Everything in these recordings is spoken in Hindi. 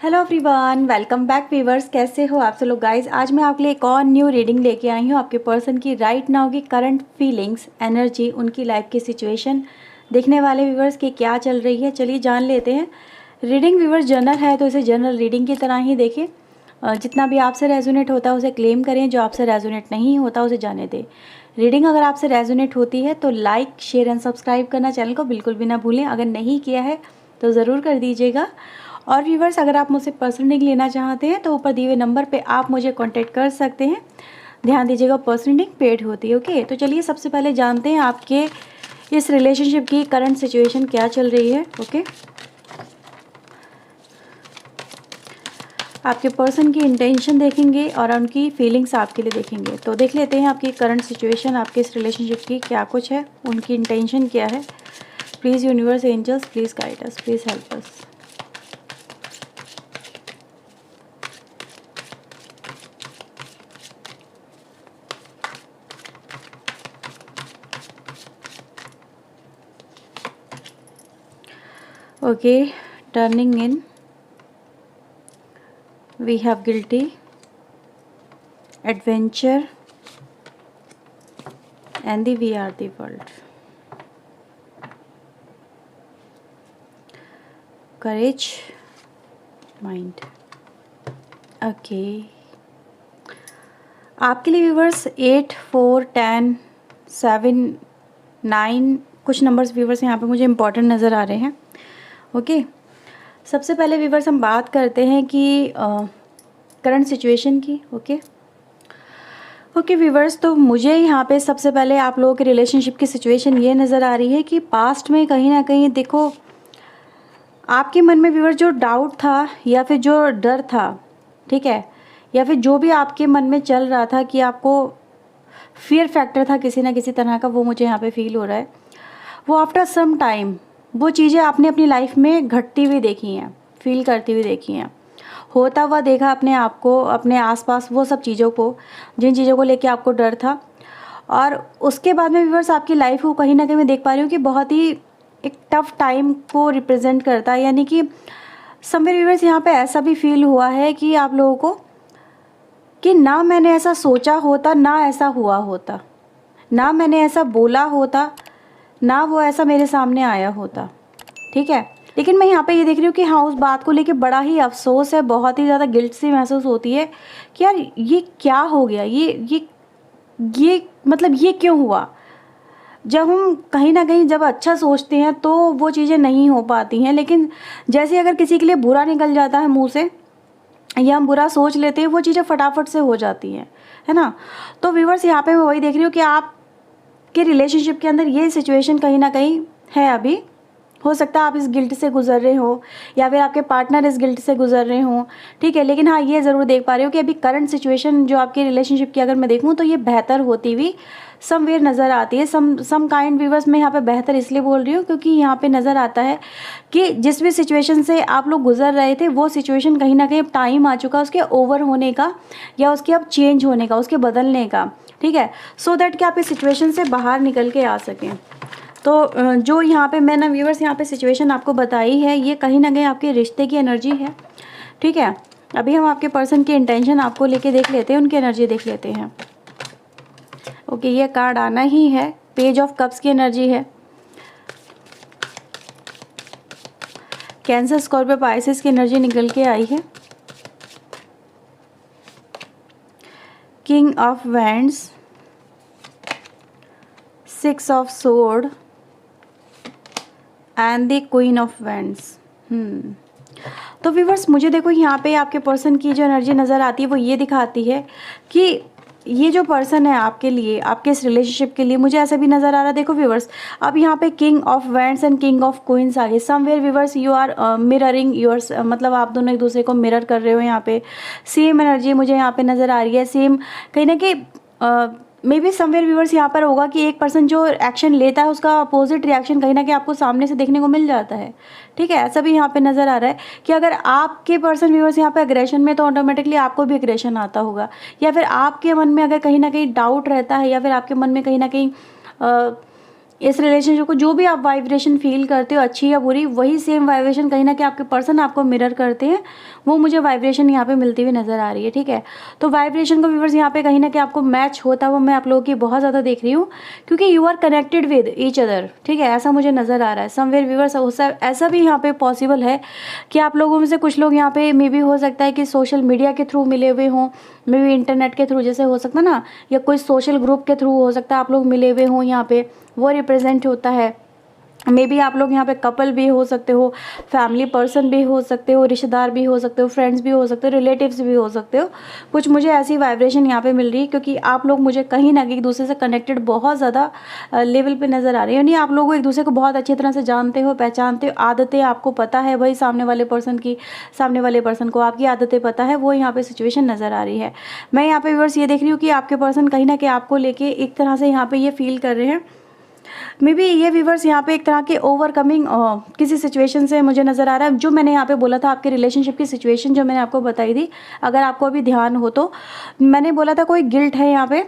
Hello everyone, welcome back viewers. कैसे हो आप सब लोग गाइस। आज मैं आपके लिए एक और न्यू रीडिंग लेके आई हूँ। आपके पर्सन की राइट नाउ की करंट फीलिंग्स, एनर्जी, उनकी लाइफ की सिचुएशन देखने वाले व्यूवर्स की क्या चल रही है, चलिए जान लेते हैं। रीडिंग व्यूवर्स जनरल है तो इसे जनरल रीडिंग की तरह ही देखें। जितना भी आपसे रेजोनेट होता है उसे क्लेम करें, जो आपसे रेजोनेट नहीं होता उसे जाने दें। रीडिंग अगर आपसे रेजोनेट होती है तो लाइक, शेयर एंड सब्सक्राइब करना चैनल को बिल्कुल भी ना भूलें। अगर नहीं किया है तो ज़रूर कर दीजिएगा। और व्यूवर्स, अगर आप मुझसे पर्सनल रीडिंग लेना चाहते हैं तो ऊपर दिए हुए नंबर पे आप मुझे कांटेक्ट कर सकते हैं। ध्यान दीजिएगा, पर्सनल रीडिंग पेड होती है। ओके, तो चलिए सबसे पहले जानते हैं आपके इस रिलेशनशिप की करंट सिचुएशन क्या चल रही है। ओके, आपके पर्सन की इंटेंशन देखेंगे और उनकी फीलिंग्स आपके लिए देखेंगे। तो देख लेते हैं आपकी करंट सिचुएशन, आपके इस रिलेशनशिप की क्या कुछ है, उनकी इंटेंशन क्या है। Please universe, angels, please guide us, please help us. Okay, turning in, we have guilty, adventure, and the we are the world. Courage, mind. Okay, आपके लिए व्यूवर्स 8, 4, 10, 7, 9 कुछ नंबर्स व्यूवर्स यहाँ पे मुझे इंपॉर्टेंट नज़र आ रहे हैं। ओके, सबसे पहले व्यूवर्स हम बात करते हैं कि करंट सिचुएशन की। ओके व्यूवर्स, तो मुझे यहाँ पे सबसे पहले आप लोगों के रिलेशनशिप की सिचुएशन ये नज़र आ रही है कि पास्ट में कहीं ना कहीं देखो आपके मन में व्यूवर्स जो डाउट था या फिर जो डर था, ठीक है, या फिर जो भी आपके मन में चल रहा था कि आपको फियर फैक्टर था किसी ना किसी तरह का, वो मुझे यहाँ पे फील हो रहा है। वो आफ्टर सम टाइम वो चीज़ें आपने अपनी लाइफ में घटती हुई देखी हैं, फील करती हुई देखी हैं, होता हुआ देखा अपने आप को, अपने आसपास, वो सब चीज़ों को, जिन चीज़ों को लेके आपको डर था। और उसके बाद में व्यूअर्स आपकी लाइफ को कहीं ना कहीं मैं देख पा रही हूँ कि बहुत ही एक टफ टाइम को रिप्रेजेंट करता है। यानी कि समवेयर व्यूअर्स यहाँ पे ऐसा भी फील हुआ है कि आप लोगों को कि ना मैंने ऐसा सोचा होता, ना ऐसा हुआ होता, ना मैंने ऐसा बोला होता, ना वो ऐसा मेरे सामने आया होता, ठीक है। लेकिन मैं यहाँ पे ये देख रही हूँ कि हाँ, उस बात को लेके बड़ा ही अफसोस है, बहुत ही ज़्यादा गिल्ट सी महसूस होती है कि यार ये क्या हो गया, ये मतलब ये क्यों हुआ। जब हम कहीं ना कहीं जब अच्छा सोचते हैं तो वो चीज़ें नहीं हो पाती हैं, लेकिन जैसे अगर किसी के लिए बुरा निकल जाता है मुँह से या हम बुरा सोच लेते हैं, वो चीज़ें फटाफट से हो जाती हैं, है ना। तो व्यूअर्स यहाँ पे मैं वही देख रही हूँ कि आपके रिलेशनशिप के अंदर ये सिचुएशन कहीं ना कहीं है। अभी हो सकता है आप इस गिल्ट से गुजर रहे हो या फिर आपके पार्टनर इस गिल्ट से गुजर रहे हो, ठीक है। लेकिन हाँ, ये ज़रूर देख पा रही हो कि अभी करंट सिचुएशन जो आपके रिलेशनशिप की अगर मैं देखूँ तो ये बेहतर होती हुई समवेयर नज़र आती है। सम काइंड व्यूवर्स में यहाँ पे बेहतर इसलिए बोल रही हूँ क्योंकि यहाँ पे नज़र आता है कि जिस भी सिचुएशन से आप लोग गुजर रहे थे वो सिचुएशन कहीं ना कहीं अब टाइम आ चुका उसके ओवर होने का या उसके अब चेंज होने का, उसके बदलने का, ठीक है, सो दैट कि आप इस सिचुएशन से बाहर निकल के आ सकें। तो जो यहाँ पे मैंने व्यूवर्स यहाँ पे सिचुएशन आपको बताई है, ये कहीं ना कहीं आपके रिश्ते की एनर्जी है, ठीक है। अभी हम आपके पर्सन की इंटेंशन आपको लेके देख लेते हैं, उनकी एनर्जी देख लेते हैं। ओके, ये कार्ड आना ही है, पेज ऑफ कप्स की एनर्जी है, कैंसर, स्कॉर्पियो, पाइसेस की एनर्जी निकल के आई है, king of wands, 6 of sword and the queen of wands. तो व्यूवर्स मुझे देखो यहाँ पे आपके पर्सन की जो एनर्जी नज़र आती है वो ये दिखाती है कि ये जो पर्सन है आपके लिए, आपके इस रिलेशनशिप के लिए, मुझे ऐसा भी नज़र आ रहा है। देखो व्यूवर्स, अब यहाँ पे king of wands and king of queens आ गए। Somewhere viewers you are mirroring yours, मतलब आप दोनों एक दूसरे को मिरर कर रहे हो। यहाँ पे सेम एनर्जी मुझे यहाँ पे नज़र आ रही है, सेम कहीं ना कहीं मे बी समवेयर व्यूवर्स यहाँ पर होगा कि एक पर्सन जो एक्शन लेता है उसका अपोजिट रिएक्शन कहीं ना कहीं आपको सामने से देखने को मिल जाता है, ठीक है। ऐसा भी यहाँ पे नज़र आ रहा है कि अगर आपके पर्सन व्यूवर्स यहाँ पे अग्रेशन में, तो ऑटोमेटिकली आपको भी अग्रेशन आता होगा, या फिर आपके मन में अगर कहीं ना कहीं डाउट रहता है या फिर आपके मन में कहीं ना कहीं इस रिलेशनशिप को जो भी आप वाइब्रेशन फील करते हो, अच्छी या बुरी, वही सेम वाइब्रेशन कहीं ना कहीं आपके पर्सन आपको मिरर करते हैं। वो मुझे वाइब्रेशन यहाँ पे मिलती हुई नज़र आ रही है, ठीक है। तो वाइब्रेशन को व्यूअर्स यहाँ पे कहीं ना कहीं आपको मैच होता हुआ मैं आप लोगों की बहुत ज़्यादा देख रही हूँ, क्योंकि you are connected with each other, ठीक है, ऐसा मुझे नज़र आ रहा है। समवेयर व्यूअर्स ऐसा भी यहाँ पे पॉसिबल है कि आप लोगों में से कुछ लोग यहाँ पे मे बी हो सकता है कि सोशल मीडिया के थ्रू मिले हुए हों, मे बी इंटरनेट के थ्रू जैसे हो सकता है ना, या कोई सोशल ग्रुप के थ्रू हो सकता है आप लोग मिले हुए हों, यहाँ पे वो रिप्रेजेंट होता है। मे बी आप लोग यहाँ पे कपल भी हो सकते हो, फैमिली पर्सन भी हो सकते हो, रिश्तेदार भी हो सकते हो, फ्रेंड्स भी हो सकते हो, रिलेटिव्स भी हो सकते हो। कुछ मुझे ऐसी वाइब्रेशन यहाँ पे मिल रही है, क्योंकि आप लोग मुझे कहीं ना कहीं एक दूसरे से कनेक्टेड बहुत ज़्यादा लेवल पे नज़र आ रही है। यानी आप लोग एक दूसरे को बहुत अच्छी तरह से जानते हो, पहचानते हो, आदतें आपको पता है भाई सामने वाले पर्सन को आपकी आदतें पता है, वो यहाँ पे सिचुएशन नज़र आ रही है। मैं यहाँ पे व्यूअर्स ये देख रही हूँ कि आपके पर्सन कहीं ना कहीं आपको लेके एक तरह से यहाँ पे ये फील कर रहे हैं। मे बी ये व्यूवर्स यहाँ पे एक तरह के ओवरकमिंग किसी सिचुएशन से मुझे नज़र आ रहा है। जो मैंने यहाँ पे बोला था आपके रिलेशनशिप की सिचुएशन जो मैंने आपको बताई थी, अगर आपको अभी ध्यान हो तो मैंने बोला था कोई गिल्ट है यहाँ पे,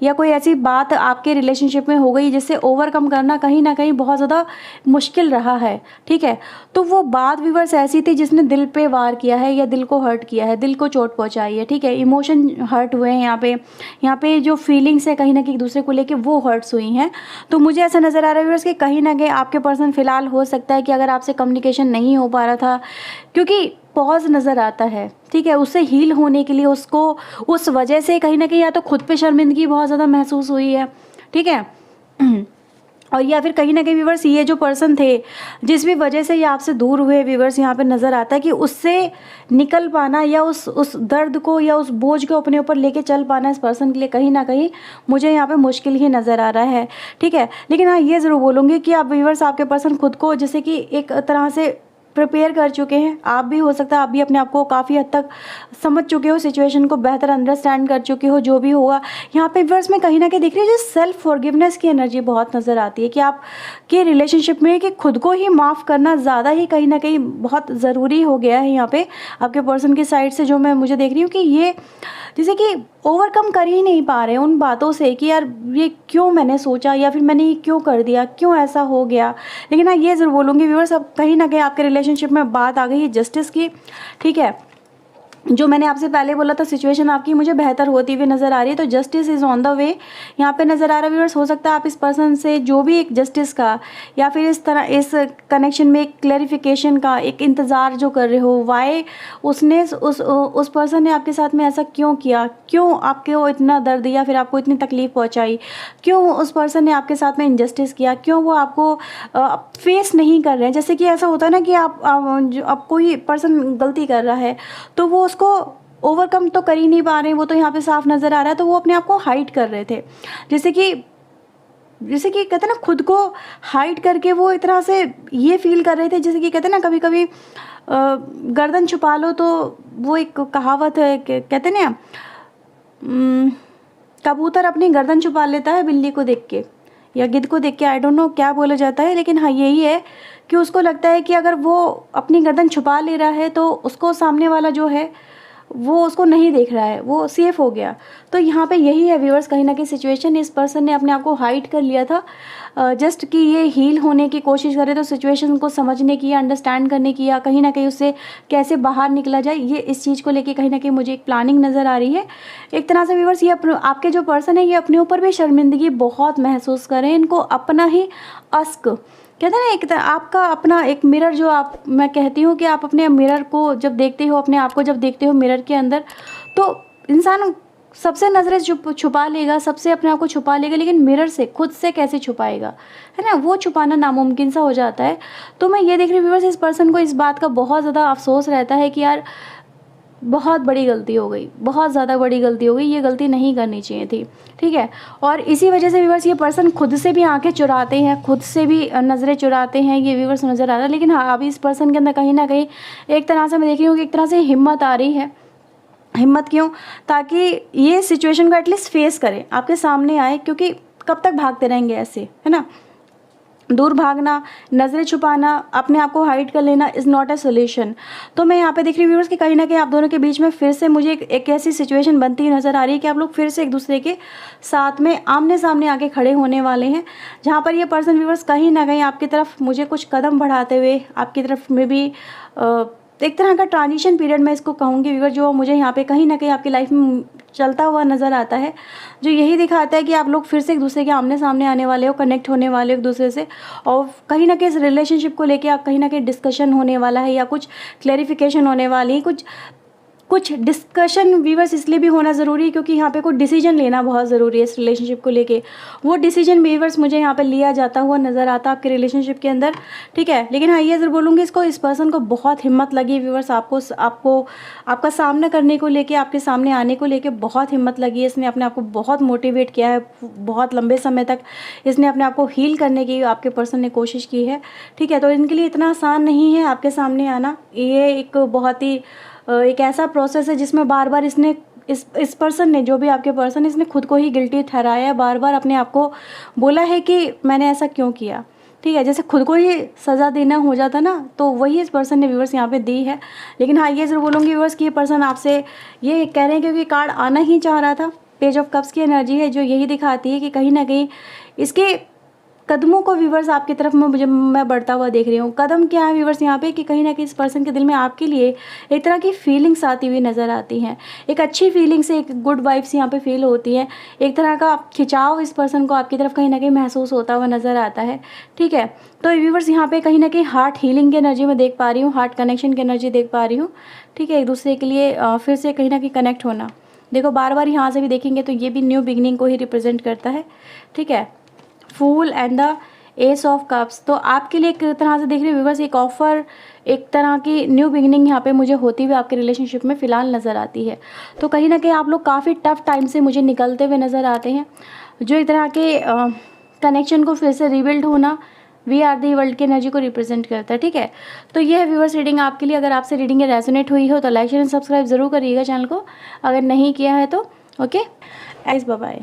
या कोई ऐसी बात आपके रिलेशनशिप में हो गई जिससे ओवरकम करना कहीं ना कहीं बहुत ज़्यादा मुश्किल रहा है, ठीक है। तो वो बात व्यूवर्स ऐसी थी जिसने दिल पे वार किया है, या दिल को हर्ट किया है, दिल को चोट पहुंचाई है, ठीक है। इमोशन हर्ट हुए हैं यहाँ पे जो फीलिंग्स है कहीं ना कहीं एक दूसरे को लेके वो हर्ट्स हुई हैं। तो मुझे ऐसा नज़र आ रहा है व्यूवर्स कि कहीं ना कहीं आपके पर्सन फिलहाल हो सकता है कि अगर आपसे कम्युनिकेशन नहीं हो पा रहा था, क्योंकि पॉज नज़र आता है, ठीक है, उससे हील होने के लिए उसको उस वजह से कहीं ना कहीं या तो खुद पे शर्मिंदगी बहुत ज़्यादा महसूस हुई है, ठीक है। और या फिर कहीं ना कहीं व्यूवर्स ये जो पर्सन थे जिस भी वजह से ये आपसे दूर हुए, व्यूवर्स यहाँ पे नज़र आता है कि उससे निकल पाना या उस दर्द को या उस बोझ को अपने ऊपर लेके चल पाना इस पर्सन के लिए कहीं ना कहीं मुझे यहाँ पे मुश्किल ही नज़र आ रहा है, ठीक है। लेकिन हाँ ये ज़रूर बोलूँगी कि आप व्यूवर्स आपके पर्सन खुद को जैसे कि एक तरह से प्रिपेयर कर चुके हैं। आप भी हो सकता है आप भी अपने आप को काफ़ी हद तक समझ चुके हो, सिचुएशन को बेहतर अंडरस्टैंड कर चुके हो। जो भी होगा यहाँ पे वर्स में कहीं ना कहीं दिख रही है, जो सेल्फ फॉरगिवनेस की एनर्जी बहुत नज़र आती है कि आप के रिलेशनशिप में कि खुद को ही माफ़ करना ज़्यादा ही कहीं ना कहीं बहुत ज़रूरी हो गया है यहाँ पे आपके पर्सन की साइड से। जो मैं मुझे देख रही हूँ कि ये जैसे कि ओवरकम कर ही नहीं पा रहे हैं उन बातों से कि यार ये क्यों मैंने सोचा, या फिर मैंने ये क्यों कर दिया, क्यों ऐसा हो गया। लेकिन हाँ ये ज़रूर बोलूँगी व्यूअर्स, अब कहीं ना कहीं आपके रिलेशनशिप में बात आ गई है जस्टिस की, ठीक है। जो मैंने आपसे पहले बोला था सिचुएशन आपकी मुझे बेहतर होती हुई नज़र आ रही है, तो justice is on the way यहाँ पे नज़र आ रहा है व्यूअर्स। हो सकता है आप इस पर्सन से जो भी एक जस्टिस का या फिर इस तरह इस कनेक्शन में एक क्लैरिफिकेशन का एक इंतज़ार जो कर रहे हो, वाई उसने उस पर्सन ने आपके साथ में ऐसा क्यों किया, क्यों आपको इतना दर्द या फिर आपको इतनी तकलीफ़ पहुँचाई, क्यों उस पर्सन ने आपके साथ में इनजस्टिस किया, क्यों वो आपको फेस नहीं कर रहे हैं। जैसे कि ऐसा होता है ना कि आप कोई पर्सन गलती कर रहा है तो वो उसको ओवरकम तो कर ही नहीं पा रहे हैं, वो तो यहाँ पे साफ नज़र आ रहा है, तो वो अपने आप को हाइड कर रहे थे। जैसे कि कहते हैं ना खुद को हाइड करके वो एक तरह से ये फील कर रहे थे, जैसे कि कहते हैं ना कभी कभी गर्दन छुपा लो, तो वो एक कहावत है कहते हैं ना कबूतर अपनी गर्दन छुपा लेता है बिल्ली को देख के या गिद्ध को देख के, आई डोंट नो क्या बोला जाता है, लेकिन हाँ यही है कि उसको लगता है कि अगर वो अपनी गर्दन छुपा ले रहा है तो उसको सामने वाला जो है वो उसको नहीं देख रहा है, वो सेफ हो गया। तो यहाँ पे यही है व्यूअर्स, कहीं ना कहीं सिचुएशन इस पर्सन ने अपने आप को हाइड कर लिया था जस्ट कि ये हील होने की कोशिश करे, तो सिचुएशन को समझने की या अंडरस्टैंड करने की या कहीं ना कहीं उससे कैसे बाहर निकला जाए, ये इस चीज़ को लेके कहीं ना कहीं मुझे एक प्लानिंग नज़र आ रही है। एक तरह से व्यूअर्स ये आपके जो पर्सन है ये अपने ऊपर भी शर्मिंदगी बहुत महसूस करें, इनको अपना ही अस्क कहते हैं ना एक आपका अपना एक मिरर, जो आप मैं कहती हूँ कि आप अपने मिरर को जब देखते हो, अपने आप को जब देखते हो मिरर के अंदर, तो इंसान सबसे नज़रें छुपा लेगा, सबसे अपने आप को छुपा लेगा, लेकिन मिरर से खुद से कैसे छुपाएगा, है ना, वो छुपाना नामुमकिन सा हो जाता है। तो मैं ये देख रही हूँ व्यूअर्स, इस पर्सन को इस बात का बहुत ज़्यादा अफसोस रहता है कि यार बहुत बड़ी गलती हो गई, बहुत ज़्यादा बड़ी गलती हो गई, ये गलती नहीं करनी चाहिए थी, ठीक है। और इसी वजह से व्यूअर्स ये पर्सन खुद से भी आंखें चुराते हैं, खुद से भी नज़रें चुराते हैं, ये व्यूअर्स नज़र आ रहा है। लेकिन हाँ अभी इस पर्सन के अंदर कहीं ना कहीं एक तरह से मैं देख रही हूँ कि एक तरह से हिम्मत आ रही है। हिम्मत क्यों? ताकि ये सिचुएशन को एटलीस्ट फेस करें, आपके सामने आए, क्योंकि कब तक भागते रहेंगे ऐसे, है ना। दूर भागना, नज़रें छुपाना, अपने आप को हाइड कर लेना इज़ नॉट अ सोल्यूशन। तो मैं यहाँ पे देख रही हूँ व्यूअर्स कि कहीं ना कहीं आप दोनों के बीच में फिर से मुझे एक ऐसी सिचुएशन बनती नज़र आ रही है कि आप लोग फिर से एक दूसरे के साथ में आमने सामने आके खड़े होने वाले हैं, जहाँ पर ये पर्सन व्यूअर्स कहीं ना कहीं आपकी तरफ मुझे कुछ कदम बढ़ाते हुए आपकी तरफ में भी एक तरह का ट्रांजिशन पीरियड मैं इसको कहूँगी व्यूअर, जो मुझे यहाँ पे कहीं ना कहीं आपकी लाइफ में चलता हुआ नज़र आता है, जो यही दिखाता है कि आप लोग फिर से एक दूसरे के आमने सामने आने वाले हो, कनेक्ट होने वाले हो एक दूसरे से, और कहीं ना कहीं इस रिलेशनशिप को लेके आप कहीं ना कहीं डिस्कशन होने वाला है या कुछ क्लैरिफिकेशन होने वाली है, कुछ डिस्कशन व्यूअर्स इसलिए भी होना ज़रूरी है क्योंकि यहाँ पे कोई डिसीजन लेना बहुत ज़रूरी है इस रिलेशनशिप को लेके। वो डिसीजन व्यूअर्स मुझे यहाँ पे लिया जाता हुआ नज़र आता आपके रिलेशनशिप के अंदर, ठीक है। लेकिन हाँ ये ज़रूर बोलूँगी, इस पर्सन को बहुत हिम्मत लगी व्यूअर्स, आपको आपका सामना करने को लेके, आपके सामने आने को लेके बहुत हिम्मत लगी है। इसने अपने आप को बहुत मोटिवेट किया है, बहुत लंबे समय तक इसने अपने आप को हील करने की आपके पर्सन ने कोशिश की है, ठीक है। तो इनके लिए इतना आसान नहीं है आपके सामने आना। ये एक बहुत ही एक ऐसा प्रोसेस है जिसमें बार बार इसने इस पर्सन ने, जो भी आपके पर्सन, इसने खुद को ही गिल्टी ठहराया है, बार बार अपने आप को बोला है कि मैंने ऐसा क्यों किया, ठीक है। जैसे खुद को ही सज़ा देना हो जाता ना, तो वही इस पर्सन ने व्यूअर्स यहाँ पे दी है। लेकिन हाँ ये ज़रूर बोलूँगी व्यूअर्स कि ये पर्सन आपसे ये कह रहे हैं क्योंकि कार्ड आना ही चाह रहा था। पेज ऑफ कप्स की एनर्जी है जो यही दिखाती है कि कहीं ना कहीं इसके कदमों को व्यूवर्स आपकी तरफ में मैं बढ़ता हुआ देख रही हूँ। कदम क्या है व्यूवर्स यहाँ पे कि कहीं ना कहीं इस पर्सन के दिल में आपके लिए एक तरह की फीलिंग्स आती हुई नज़र आती हैं, एक अच्छी फीलिंग्स, एक गुड वाइब्स यहाँ पे फील होती है, एक तरह का खिंचाव इस पर्सन को आपकी तरफ कहीं ना कहीं महसूस होता हुआ नज़र आता है, ठीक है। तो व्यूवर्स यहाँ पे कहीं ना कहीं हार्ट हीलिंग की एनर्जी में देख पा रही हूँ, हार्ट कनेक्शन की एनर्जी देख पा रही हूँ, ठीक है। एक दूसरे के लिए फिर से कहीं ना कहीं कनेक्ट होना, देखो बार बार यहाँ से भी देखेंगे तो ये भी न्यू बिगनिंग को ही रिप्रेजेंट करता है, ठीक है। Fool and the ace of cups, तो आपके लिए एक तरह से देख रहे व्यूवर्स एक ऑफर, एक तरह की न्यू बिगनिंग यहाँ पे मुझे होती हुई आपके रिलेशनशिप में फ़िलहाल नज़र आती है। तो कहीं ना कहीं आप लोग काफ़ी टफ टाइम से मुझे निकलते हुए नज़र आते हैं, जो एक तरह के कनेक्शन को फिर से रिबिल्ड होना, वी आर दी वर्ल्ड की एनर्जी को रिप्रेजेंट करता है, ठीक है। तो ये है व्यूवर्स रीडिंग आपके लिए। अगर आपसे रीडिंग रेजोनेट हुई हो तो लाइक शेयर एंड सब्सक्राइब ज़रूर करिएगा चैनल को, अगर नहीं किया है तो ओके। Bye bye.